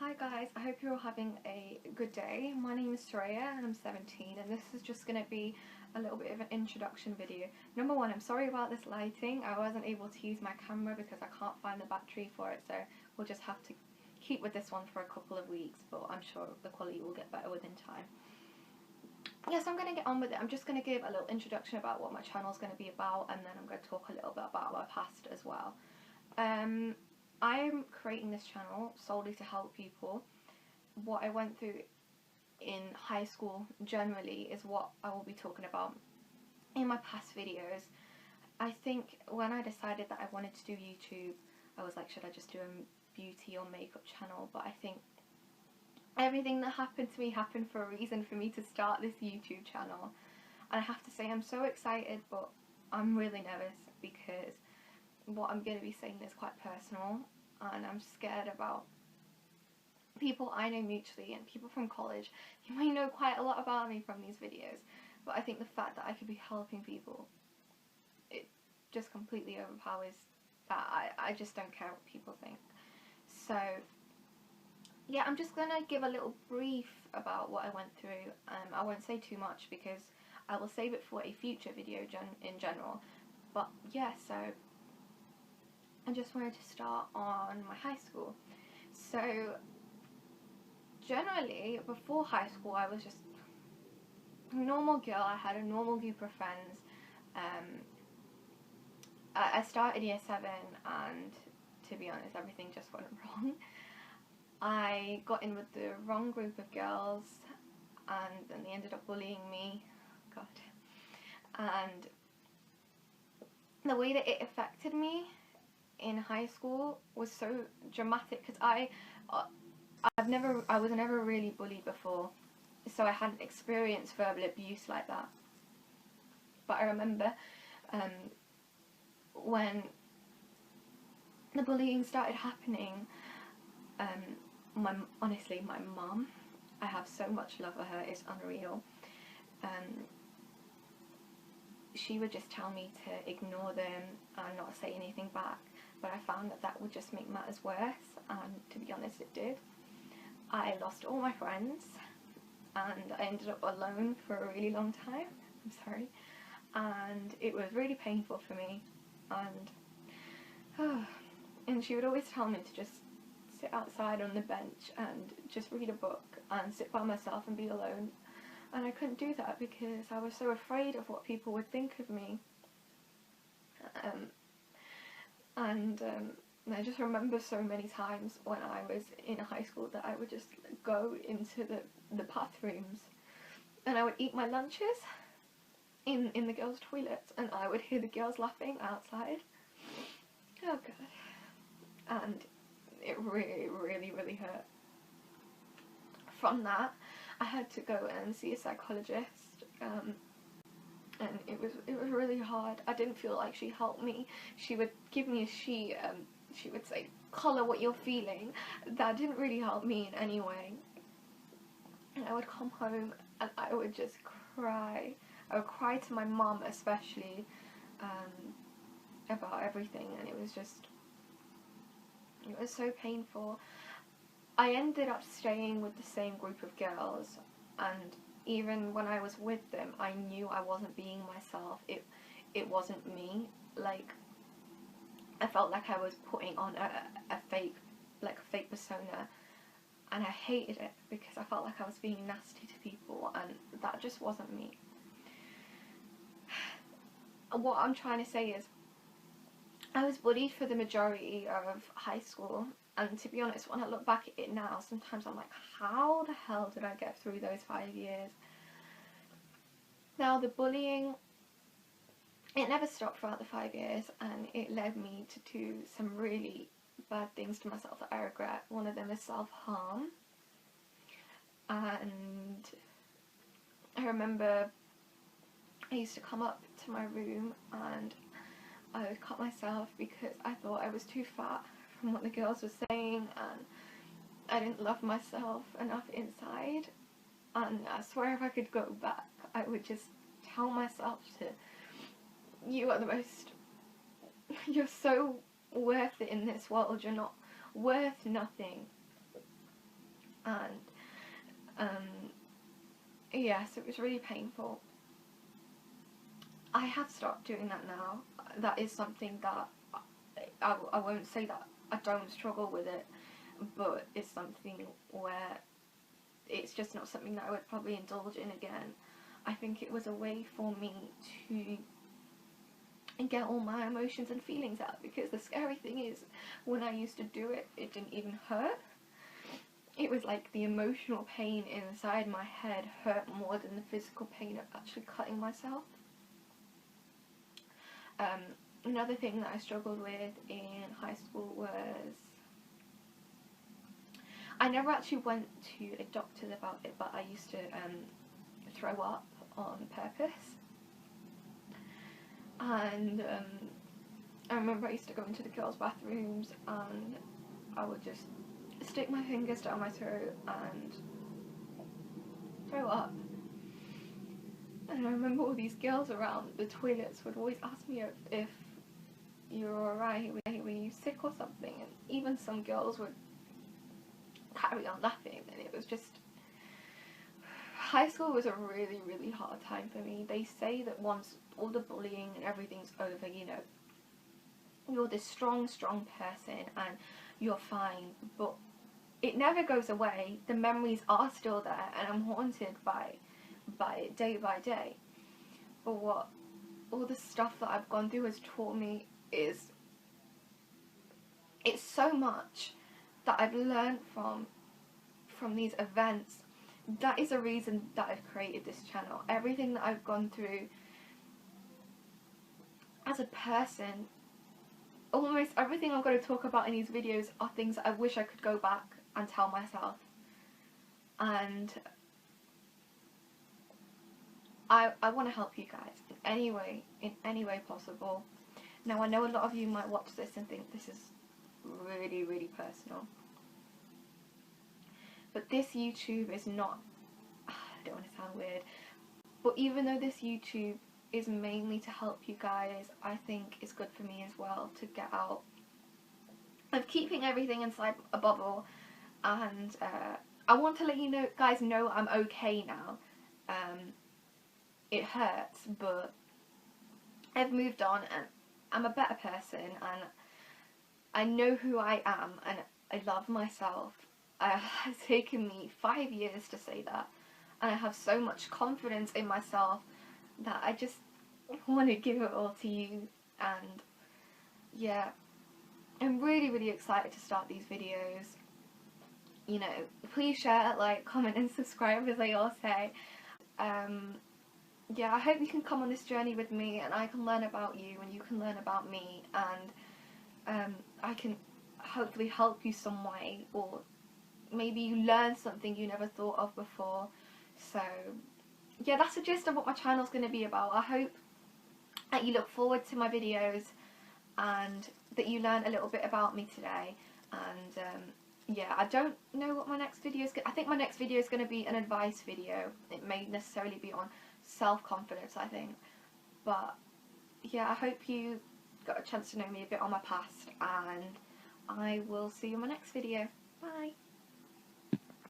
Hi guys, I hope you're all having a good day. My name is Surayah and I'm 17, and this is just going to be a little bit of an introduction video. Number one, I'm sorry about this lighting. I wasn't able to use my camera because I can't find the battery for it, so we'll just have to keep with this one for a couple of weeks, but I'm sure the quality will get better within time. Yes, I'm going to get on with it. I'm just going to give a little introduction about what my channel is going to be about, and then I'm going to talk a little bit about my past as well. I'm creating this channel solely to help people. What I went through in high school generally is what I will be talking about in my past videos. I think when I decided that I wanted to do YouTube, I was like, should I just do a beauty or makeup channel? But I think everything that happened to me happened for a reason for me to start this YouTube channel. And I have to say I'm so excited, but I'm really nervous because what I'm going to be saying is quite personal, and I'm scared about people I know mutually and people from college. You may know quite a lot about me from these videos, but I think the fact that I could be helping people, it just completely overpowers that. I just don't care what people think. So yeah, I'm just going to give a little brief about what I went through. I won't say too much because I will save it for a future video in general. But yeah, so I just wanted to start on my high school. So generally, before high school, I was just a normal girl. I had a normal group of friends. I started year 7, and to be honest, everything just went wrong. I got in with the wrong group of girls, and then they ended up bullying me. God. And the way that it affected me in high school was so dramatic because I was never really bullied before, so I hadn't experienced verbal abuse like that. But I remember when the bullying started happening, honestly, my mum, I have so much love for her, it's unreal. She would just tell me to ignore them and not say anything back, but I found that that would just make matters worse, and to be honest, it did. I lost all my friends, and I ended up alone for a really long time. I'm sorry. And it was really painful for me, and she would always tell me to just sit outside on the bench and just read a book and sit by myself and be alone. And I couldn't do that because I was so afraid of what people would think of me. I just remember so many times when I was in high school that I would just go into the bathrooms and I would eat my lunches in the girls' toilets, and I would hear the girls laughing outside. Oh god. And it really, really, really hurt. From that, I had to go and see a psychologist, and it was really hard. I didn't feel like she helped me. She would give me a sheet, she would say, colour what you're feeling. That didn't really help me in any way. And I would come home and I would just cry. I would cry to my mum especially, about everything, and it was so painful. I ended up staying with the same group of girls, and even when I was with them, I knew I wasn't being myself. It wasn't me. Like, I felt like I was putting on a fake persona, and I hated it because I felt like I was being nasty to people, and that just wasn't me. What I'm trying to say is, I was bullied for the majority of high school, and to be honest, when I look back at it now, sometimes I'm like, how the hell did I get through those 5 years? Now, the bullying, it never stopped throughout the 5 years, and it led me to do some really bad things to myself that I regret. One of them is self-harm, and I remember I used to come up to my room and I would cut myself because I thought I was too fat from what the girls were saying, and I didn't love myself enough inside. And I swear if I could go back, I would just tell myself to, you are the most, you're so worth it in this world, you're not worth nothing. and yeah, so it was really painful. I have stopped doing that now. That is something that I won't say that I don't struggle with it, but it's something where it's just not something that I would probably indulge in again. I think it was a way for me to get all my emotions and feelings out, because the scary thing is, when I used to do it, it didn't even hurt. It was like the emotional pain inside my head hurt more than the physical pain of actually cutting myself. Another thing that I struggled with in high school was, I never actually went to a doctor about it, but I used to throw up on purpose. And I remember I used to go into the girls' bathrooms and I would just stick my fingers down my throat and throw up. And I remember all these girls around the toilets would always ask me if you were alright, were you sick or something, and even some girls would carry on laughing, and it was just, high school was a really, really hard time for me. They say that once all the bullying and everything's over, you know, you're this strong person and you're fine, but it never goes away. The memories are still there, and I'm haunted by it day by day. But what all the stuff that I've gone through has taught me is, it's so much that I've learned from these events. That is a reason that I've created this channel. Everything that I've gone through as a person, almost everything I'm going to talk about in these videos are things that I wish I could go back and tell myself. And I want to help you guys in any way possible. Now, I know a lot of you might watch this and think this is really, really personal. But this YouTube is not, I don't want to sound weird, but even though this YouTube is mainly to help you guys, I think it's good for me as well to get out of keeping everything inside a bubble. And I want to let you guys know I'm okay now. It hurts, but I've moved on and I'm a better person, and I know who I am, and I love myself. It has taken me 5 years to say that, and I have so much confidence in myself that I just want to give it all to you. And yeah, I'm really, really excited to start these videos. You know, please share, like, comment and subscribe, as I all say. Yeah, I hope you can come on this journey with me, and I can learn about you and you can learn about me, and I can hopefully help you some way, or maybe you learn something you never thought of before. So yeah, that's the gist of what my channel's going to be about. I hope that you look forward to my videos and that you learn a little bit about me today. And yeah, I don't know what my next video is. I think my next video is going to be an advice video. It may necessarily be on self-confidence, I think. But yeah, I hope you got a chance to know me a bit on my past, and I will see you in my next video. Bye.